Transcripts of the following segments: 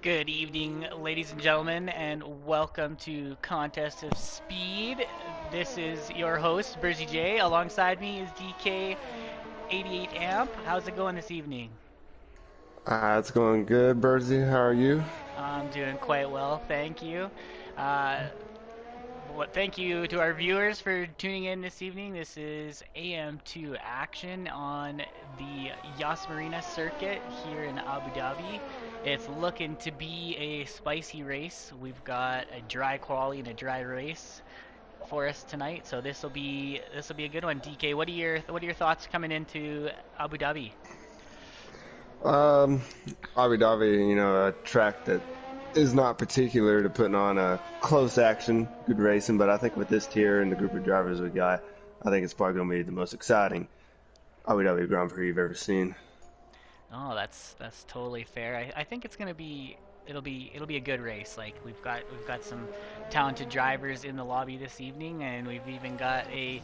Good evening, ladies and gentlemen, and welcome to Contest of Speed. This is your host, Berzy J. Alongside me is DK 88 Amp. How's it going this evening? It's going good, Berzy. How are you? I'm doing quite well, thank you. Uh, Thank you to our viewers for tuning in this evening. This is AM2 action on the Yas Marina circuit here in Abu Dhabi. It's looking to be a spicy race. We've got a dry quali and a dry race for us tonight, so this will be a good one. DK, what are your thoughts coming into Abu Dhabi? Um, Abu Dhabi, a track that is not particular to putting on a close action, good racing, but I think with this tier and the group of drivers we got, I think it's probably going to be the most exciting Abu Dhabi Grand Prix you've ever seen. Oh, that's totally fair. I think it's gonna be it'll be a good race. Like we've got some talented drivers in the lobby this evening, and we've even got a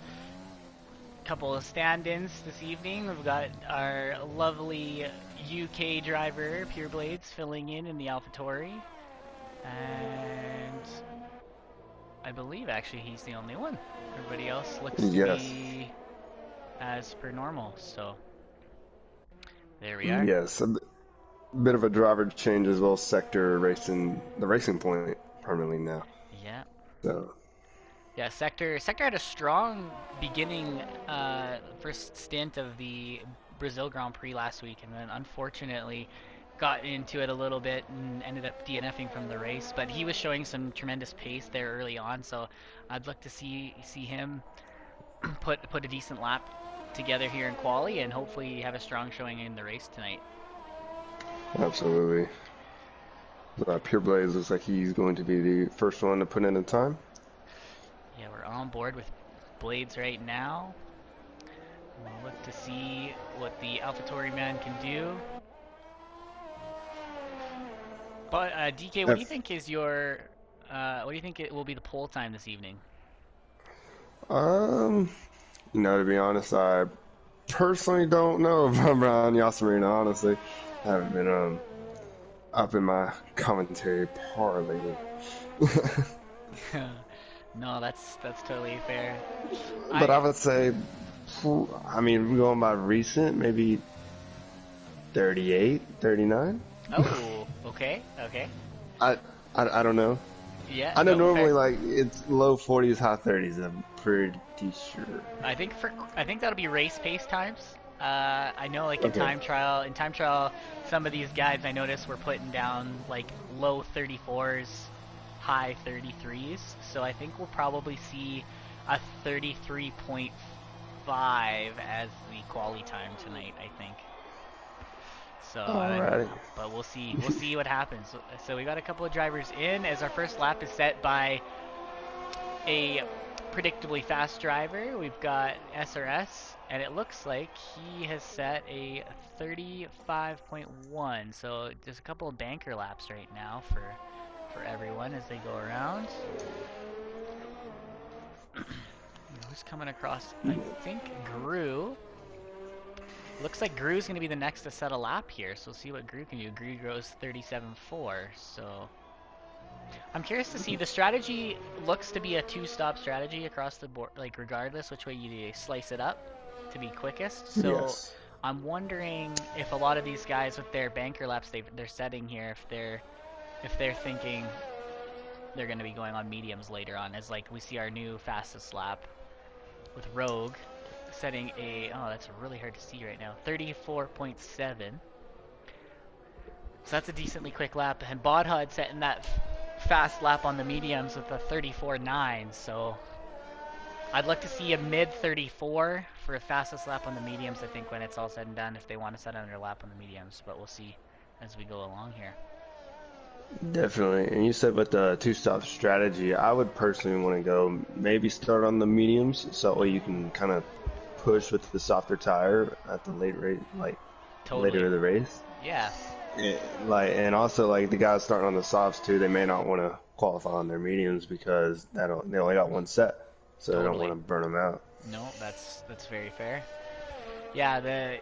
couple of stand-ins this evening. We've got our lovely UK driver Pure Blades filling in the AlphaTauri, and I believe actually he's the only one. Everybody else looks to Yes, be as per normal. So there we are. yes, bit of a driver change as well, sector racing, the racing point permanently now. Yeah. So, Yeah, Sector had a strong beginning, first stint of the Brazil Grand Prix last week, and then unfortunately got into it a little bit and ended up DNFing from the race. But he was showing some tremendous pace there early on, so I'd look to see him put a decent lap together here in quali, and hopefully have a strong showing in the race tonight. absolutely. Pure Blaze looks like he's going to be the first one to put in the time. Yeah, we're on board with Blades right now. We'll look to see what the AlphaTauri man can do. But DK, what do you think is your what do you think it will be the poll time this evening? Um, to be honest, I personally don't know if I'm around Yasamina, honestly. I haven't been up in my commentary part lately. No, that's totally fair. But I I would say, I mean, going by recent, maybe 38, 39. Oh, okay, okay. I, I don't know. Yeah, I know no, fair. normally like it's low 40s, high 30s. I'm pretty sure. I think that'll be race pace times. I know like Okay. in time trial, some of these guys I noticed were putting down like low 34s, high 33s. So I think we'll probably see a 33.5 as the quali time tonight, I think. So, Alrighty. but we'll see. We'll see what happens. So we got a couple of drivers in as our first lap is set by a predictably fast driver. We've got SRS, and it looks like he has set a 35.1. So there's a couple of banker laps right now for everyone as they go around. Who's coming across? I think Gru. Looks like Gru's going to be the next to set a lap here, so we'll see what Gru can do. Gru goes 37.4, so I'm curious to see. The strategy looks to be a two-stop strategy across the board, like regardless which way you slice it up to be quickest. So Yes. I'm wondering if a lot of these guys with their banker laps they're setting here, if they're thinking they're going to be going on mediums later on, as like we see our new fastest lap with Rogue setting a, oh, that's really hard to see right now, 34.7. So that's a decently quick lap, and Bodhud setting that fast lap on the mediums with a 34.9. So I'd like to see a mid 34 for a fastest lap on the mediums, I think, when it's all said and done, if they want to set another lap on the mediums, but we'll see as we go along here. Definitely. And you said with the two-stop strategy, I would personally want to go maybe start on the mediums so that way you can kind of push with the softer tire at the late rate, like later Totally. in the race. Yeah. And also like the guys starting on the softs too, they may not want to qualify on their mediums because they only got one set, so they don't want Totally. to burn them out. No, that's very fair. Yeah, the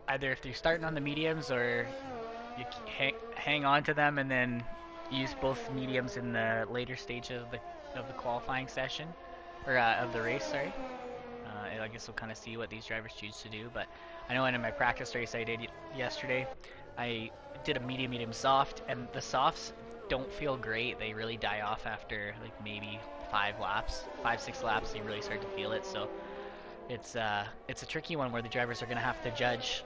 either if they're starting on the mediums or you hang on to them and then use both mediums in the later stages of the qualifying session, or of the race. Sorry. I guess we'll kind of see what these drivers choose to do. But I know in my practice race I did yesterday, I did a medium soft, and the softs don't feel great. They really die off after like maybe 6 laps. You really start to feel it. So it's a tricky one where the drivers are going to have to judge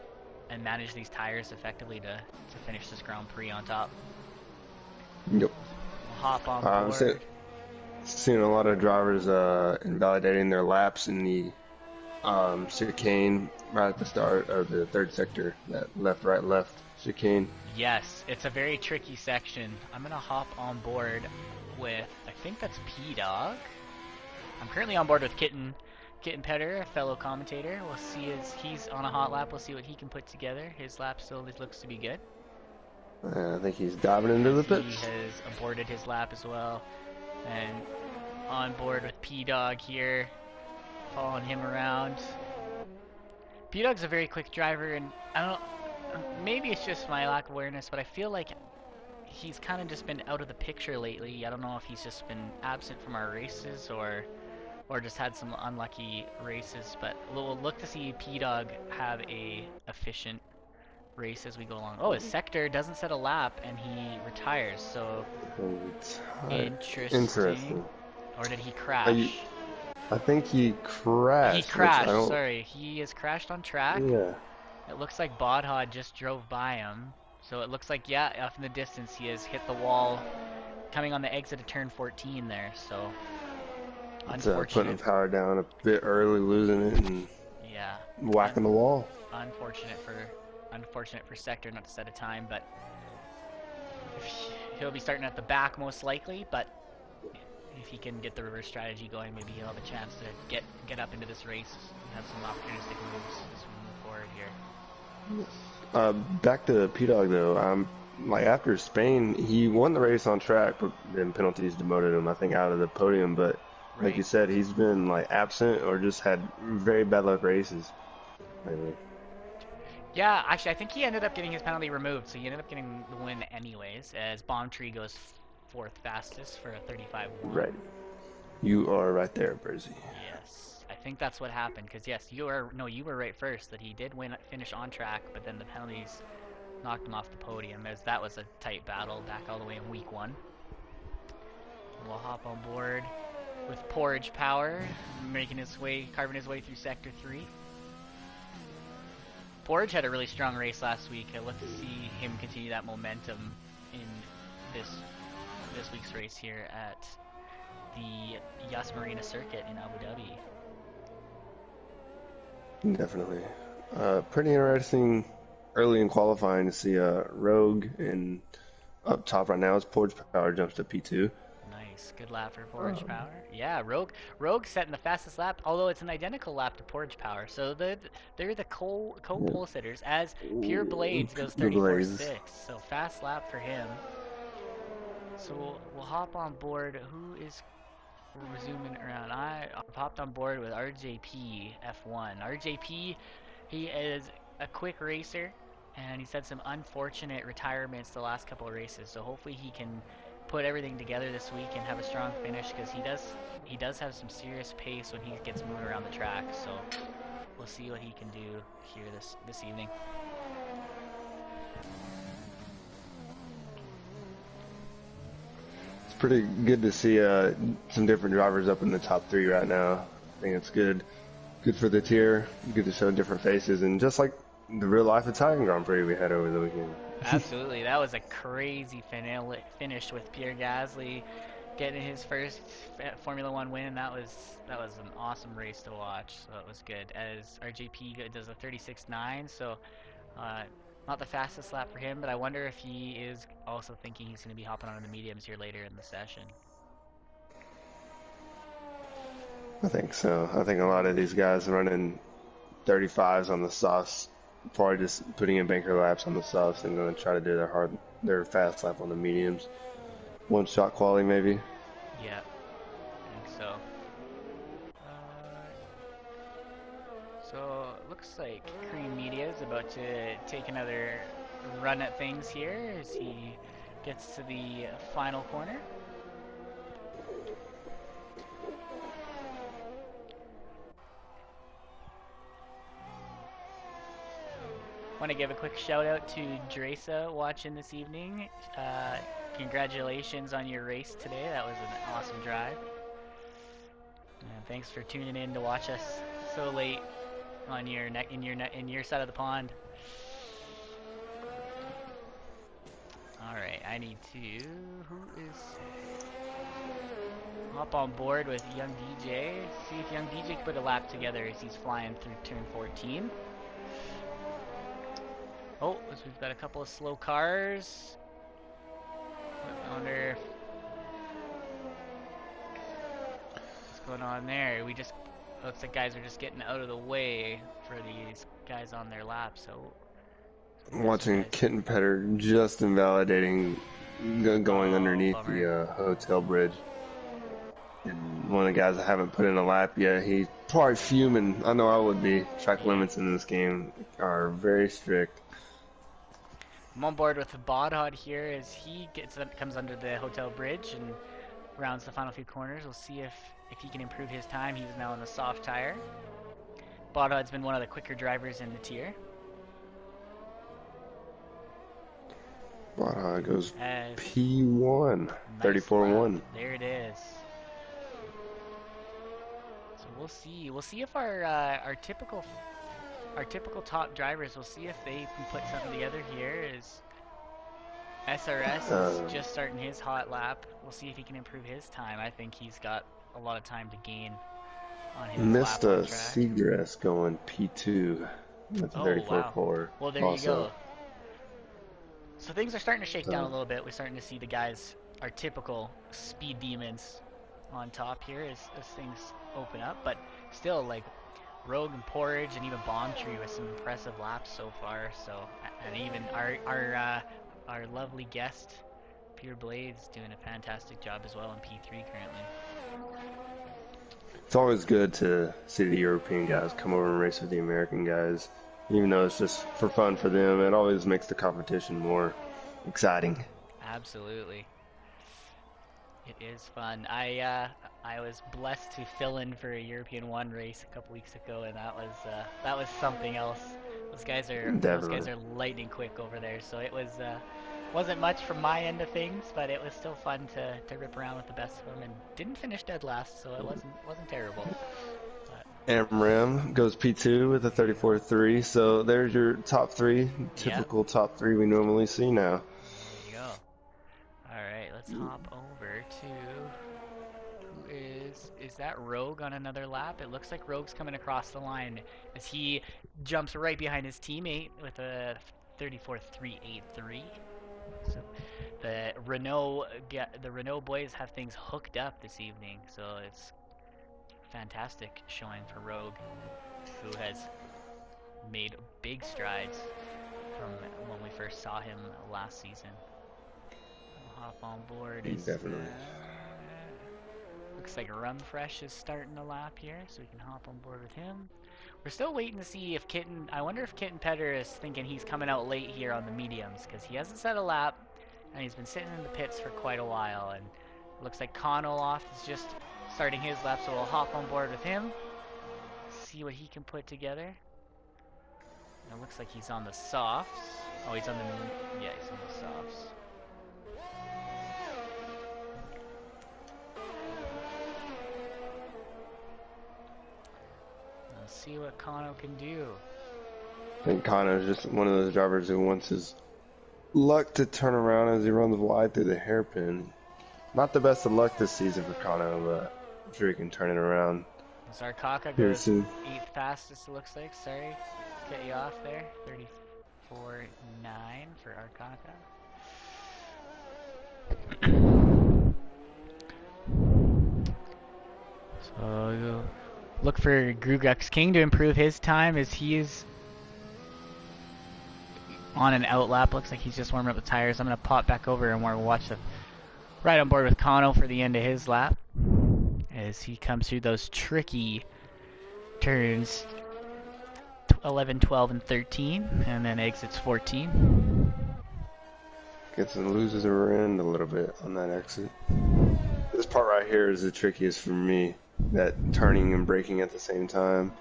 and manage these tires effectively to finish this Grand Prix on top. Yep. We'll hop on board. Seeing a lot of drivers invalidating their laps in the chicane right at the start of the third sector, that left, right, left chicane. Yes, it's a very tricky section. I'm gonna hop on board with, I think that's P-Dog. I'm currently on board with Kitten Petter, a fellow commentator. We'll see as he's on a hot lap. We'll see what he can put together. His lap still looks to be good. I think he's diving into the pits. He has aborted his lap as well. And on board with P-Dog here, following him around. P-Dog's a very quick driver, and I don't know, maybe it's just my lack of awareness, but I feel like he's kind of just been out of the picture lately. I don't know if he's just been absent from our races or just had some unlucky races, but we'll look to see P-Dog have a efficient race as we go along. Oh, his sector doesn't set a lap and he retires, so interesting. Or did he crash? I think he crashed. He crashed, sorry. He has crashed on track. Yeah. It looks like Bodhod just drove by him. So it looks like, yeah, off in the distance he has hit the wall coming on the exit of turn 14 there, so unfortunate. Putting power down a bit early, losing it, and yeah, whacking the wall. Unfortunate for sector not to set a time, but he'll be starting at the back most likely, but if he can get the reverse strategy going, maybe he'll have a chance to get up into this race and have some opportunistic moves as we move forward here. Back to P-Dog though, like after Spain, he won the race on track, but then penalties demoted him, I think, out of the podium. But right. Like you said, he's been like absent or just had very bad luck races lately. Yeah, actually, I think he ended up getting his penalty removed, so he ended up getting the win anyways, as Bomb Tree goes 4th fastest for a 35-1. Right. You are right there, Bersy. Yes, I think that's what happened, because yes, you were right first, that he did finish on track, but then the penalties knocked him off the podium, as that was a tight battle back all the way in week 1. We'll hop on board with Porridge Power, carving his way through Sector 3. Porridge had a really strong race last week. I look to see him continue that momentum in this week's race here at the Yas Marina circuit in Abu Dhabi. Definitely. Pretty interesting early in qualifying to see Rogue, and up top right now is Porridge Power jumps to P2. Nice, good lap for Porridge Power. Yeah, Rogue setting the fastest lap, although it's an identical lap to Porridge Power. So they're the co-pole sitters, as Pure Blades goes 34.6. So fast lap for him. So we'll hop on board. We're zooming around. I've hopped on board with RJP F1. RJP, he is a quick racer, and he's had some unfortunate retirements the last couple of races. So hopefully he can put everything together this week and have a strong finish, because he does have some serious pace when he gets moving around the track. So we'll see what he can do here this evening. It's pretty good to see some different drivers up in the top 3 right now. I think it's good for the tier, good to show different faces, and just like the real life Italian Grand Prix we had over the weekend. Absolutely, that was a crazy finish with Pierre Gasly getting his first Formula 1 win. That was an awesome race to watch. So it was good. As RJP does a 36.9, so not the fastest lap for him, but I wonder if he is also thinking he's going to be hopping on the mediums here later in the session. I think so. I think a lot of these guys running 35s on the softs, probably just putting in banker laps on the softs and going to try to do their fast lap on the mediums. One shot quality maybe. Yeah, I think so. So it looks like Cream Media is about to take another run at things here as he gets to the final corner. Want to give a quick shout out to Dresa watching this evening. Congratulations on your race today. That was an awesome drive. And thanks for tuning in to watch us so late on your in your side of the pond. All right, I need to hop on board with Young DJ. See if Young DJ can put a lap together as he's flying through turn 14. Oh, we've got a couple of slow cars. I wonder what's going on there. Looks like guys are just getting out of the way for these guys on their lap. So I'm watching Kitten Petter just invalidating going underneath bummer. the hotel bridge. And one of the guys I haven't put in a lap yet, he's probably fuming. I know I would be. Track limits in this game are very strict. I'm on board with the Bodhod here as he comes under the hotel bridge and rounds the final few corners. We'll see if he can improve his time. He's now on the soft tire. Bodhod's been one of the quicker drivers in the tier. Bodhod goes P1, nice 34-1. There it is. So we'll see. We'll see if our typical top drivers, we'll see if they can put something together here. Is SRS is just starting his hot lap. We'll see if he can improve his time. I think he's got a lot of time to gain on his lap on track. Seagrass going P2. That's 34-4. Wow. Well, there you go. So things are starting to shake down a little bit. We're starting to see the guys, our typical speed demons, on top here as things open up. But still, like, Rogue and Porridge and even Bomb Tree with some impressive laps so far. So, and even our lovely guest, Pure Blades, doing a fantastic job as well in P3 currently. It's always good to see the European guys come over and race with the American guys. Even though it's just for fun for them, it always makes the competition more exciting. Absolutely. It is fun. I was blessed to fill in for a European 1 race a couple weeks ago, and that was something else. Those guys are lightning quick over there, so it wasn't much from my end of things, but it was still fun to rip around with the best of them, and didn't finish dead last, so it wasn't terrible. Amram goes P2 with a 34-3, so there's your top 3, typical top 3 we normally see now. There you go. Alright, let's hop over to, who is that Rogue on another lap? It looks like Rogue's coming across the line as he jumps right behind his teammate with a 34-383. So the Renault boys have things hooked up this evening, so it's fantastic showing for Rogue, who has made big strides from when we first saw him last season. I'll hop on board. Definitely. Looks like Rumfresh is starting the lap here, so we can hop on board with him. We're still waiting to see if I wonder if Kitten Petter is thinking he's coming out late here on the mediums, because he hasn't set a lap, and he's been sitting in the pits for quite a while, and it looks like Konoloff is just starting his lap, so we'll hop on board with him, see what he can put together. And it looks like he's on the softs. Oh, he's on the softs. Let's see what Kano can do. I think Kano is just one of those drivers who wants his luck to turn around as he runs wide through the hairpin. Not the best of luck this season for Kano, but I'm sure he can turn it around. Zarkaka goes 8th fastest, it looks like. Sorry, cut you off there. 34.9 for Arkaka. So look for Grugux King to improve his time as he is on an out lap. Looks like he's just warming up the tires. I'm going to pop back over and we'll watch the right on board with Kano for the end of his lap as he comes through those tricky turns 11, 12, and 13, and then exits 14. Gets and loses her end a little bit on that exit. This part right here is the trickiest for me. That turning and braking at the same time.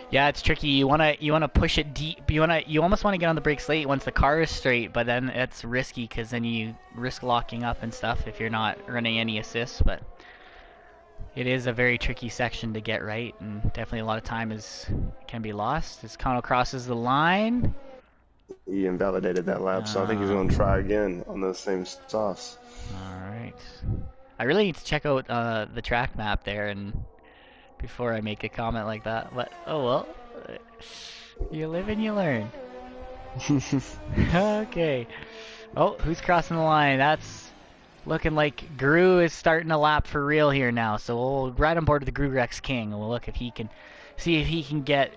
Yeah, it's tricky. You wanna push it deep. You almost wanna get on the brakes late once the car is straight, but then it's risky because then you risk locking up and stuff if you're not running any assists. But it is a very tricky section to get right, and definitely a lot of time can be lost. As Kano crosses the line. He invalidated that lap, so I think he's going to try again on those same softs. Alright. I really need to check out the track map there and before I make a comment like that. But, oh well. You live and you learn. Okay. Oh, who's crossing the line? That's looking like Gru is starting a lap for real here now. So we'll ride on board with the Gru-Rex King and we'll look if he can see if he can get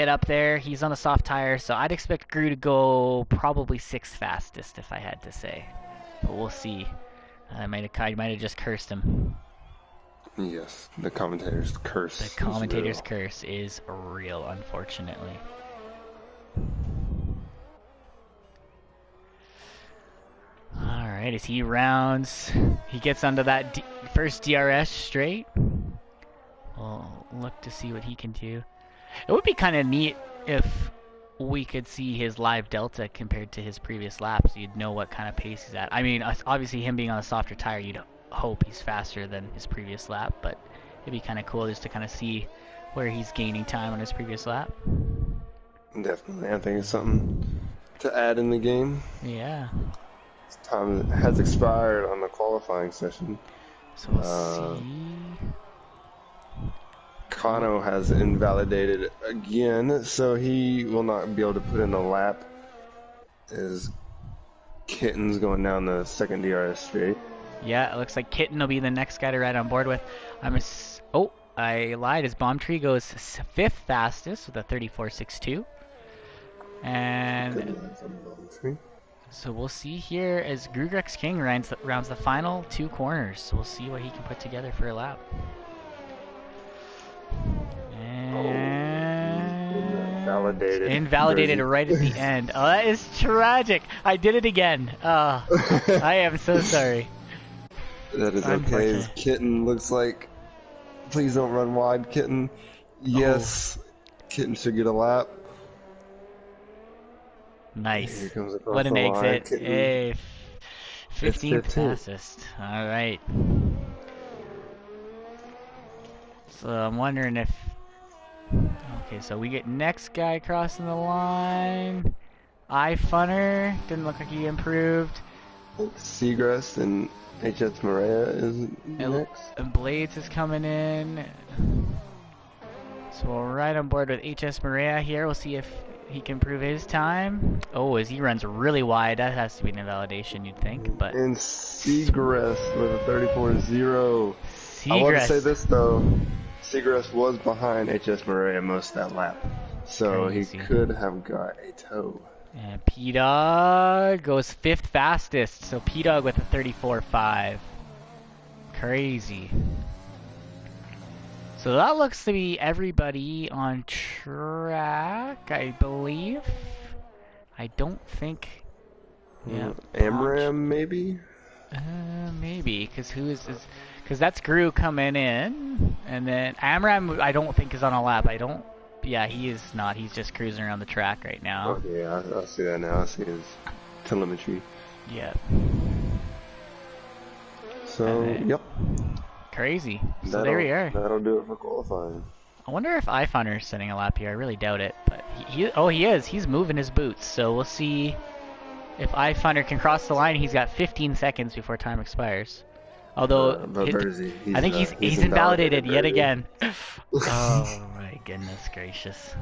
up there. He's on a soft tire, so I'd expect Gru to go probably 6th fastest if I had to say. But we'll see. I might have just cursed him. Yes, the commentator's curse. The commentator's curse is real, unfortunately. Alright, as he rounds, he gets onto that first DRS straight. We'll look to see what he can do. It would be kind of neat if we could see his live delta compared to his previous laps. So you'd know what kind of pace he's at. I mean, obviously him being on a softer tire, you'd hope he's faster than his previous lap, but it'd be kind of cool just to kind of see where he's gaining time on his previous lap. Definitely, I think it's something to add in the game. Yeah. Time has expired on the qualifying session. So we'll see. Kano has invalidated again, so he will not be able to put in a lap. As Kitten's going down the second DRS straight. Yeah, it looks like Kitten will be the next guy to ride on board with. Oh, I lied. His bomb tree goes 5th fastest with a 34.62. And so we'll see here as Gru-Rex King rounds the final 2 corners. So we'll see what he can put together for a lap. And invalidated right at the end. Oh, that is tragic. I did it again. Oh, I am so sorry. That is okay. As Kitten looks like, please don't run wide, Kitten. Yes, Kitten should get a lap. Nice. What an exit. Hey, 15th fastest. All right. So I'm wondering if... Okay, so we get next guy crossing the line. iFunner. Didn't look like he improved. Seagrass and HS Maria is next. And Blades is coming in. So we'll ride on board with HS Maria here. We'll see if he can improve his time. Oh, as he runs really wide, that has to be an invalidation, you'd think. But and Seagrass with a 34.0. I want to say this though. Seagrass was behind HS Maria most of that lap, so Crazy. He could have got a tow. And P-Dog goes 5th fastest, so P-Dog with a 34.5. Crazy. So that looks to be everybody on track, I believe. I don't think... Yeah, Amram maybe? Maybe, because because that's Gru coming in, and then Amram I don't think is on a lap. Yeah, he is not. He's just cruising around the track right now. Oh, yeah, I see that now. I see his telemetry. Yeah. So, yep. Crazy. So there we are. That'll do it for qualifying. I wonder if iFunner is setting a lap here. I really doubt it, but he is. He's moving his boots, so we'll see if iFunner can cross the line. He's got 15 seconds before time expires. Although I think he's invalidated yet again. Oh my goodness gracious.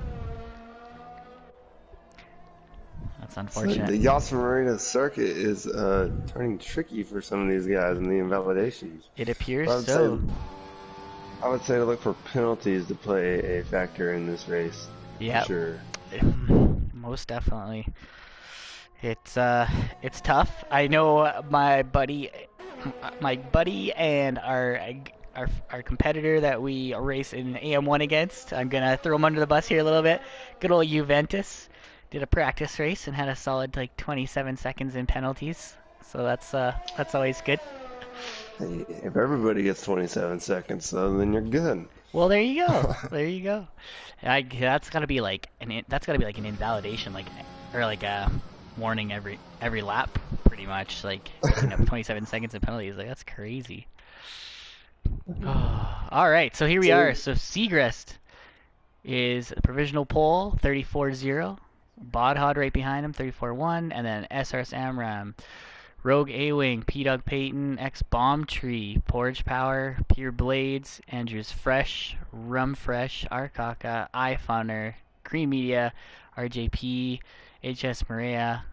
That's unfortunate. So the Yas Marina circuit is turning tricky for some of these guys in the invalidations. It appears so. I would say to look for penalties to play a factor in this race. Yeah, sure. Most definitely. It's tough. I know my buddy and our competitor that we race in AM1 against. I'm gonna throw him under the bus here a little bit. Good old Juventus did a practice race and had a solid like 27 seconds in penalties. So that's always good. Hey, if everybody gets 27 seconds, though, then you're good. Well, there you go. There you go. That's gotta be like an invalidation, like or like a warning every lap, pretty much. Like picking up 27 seconds in penalties, like that's crazy. All right, so here we are. So Segrest is the provisional pole, 34-0. Bodhod right behind him, 34-1, and then SRS Amram, Rogue A-Wing, P-Dog Peyton, X Bomb Tree, Porridge Power, Pure Blades, Andrews Fresh, Rum Fresh, Arkaka, iFunner, Cream Media, RJP, HS Maria,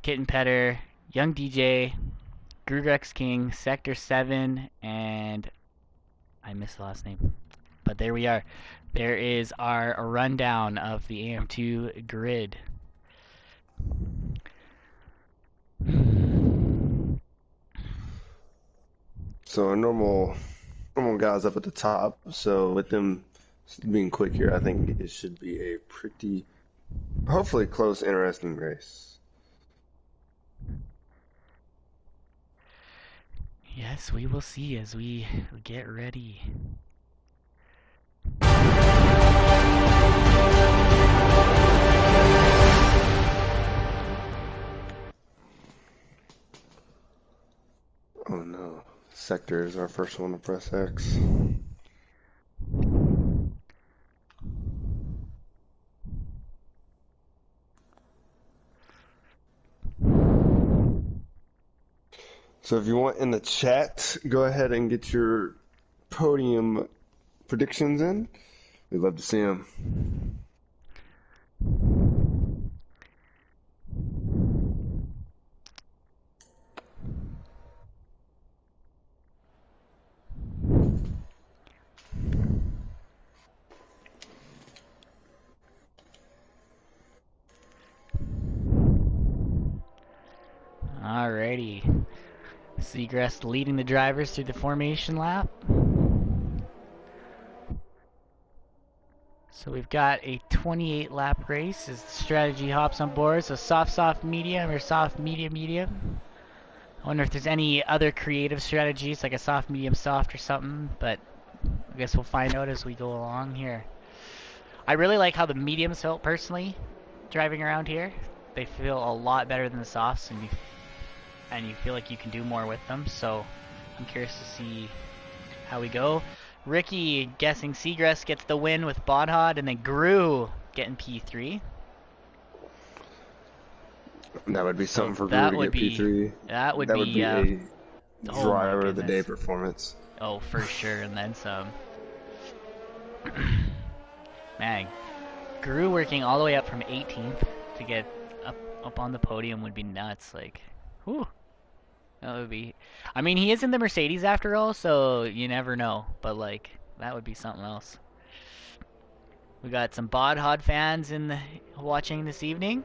Kitten Petter, Young DJ, Grugrex King, Sector 7, and I missed the last name. But there we are. There is our rundown of the AM2 grid. So our normal guys up at the top. So with them being quick here, I think it should be a pretty, hopefully close, interesting race. Yes, we will see as we get ready. Oh no, Sector is our first one to press X. So if you want in the chat, go ahead and get your podium predictions in. We'd love to see them. Alrighty. Segrest leading the drivers through the formation lap. So we've got a 28 lap race as the strategy hops on board. So soft, medium, or soft, medium. I wonder if there's any other creative strategies like a soft, medium, soft or something, but I guess we'll find out as we go along here. I really like how the mediums felt personally driving around here. They feel a lot better than the softs, and you feel like you can do more with them. So I'm curious to see how we go. Ricky guessing Segrest gets the win with Bodhod, and then Gru getting P3. That would be something for that Gru to would get be P3. that would be a oh driver my of the day goodness. performance. Oh, for sure, and then some. Man, Gru working all the way up from 18th to get up on the podium would be nuts. Like, whew. That would be. I mean, he is in the Mercedes after all, so you never know. But like, that would be something else. We got some Bodhod fans watching this evening.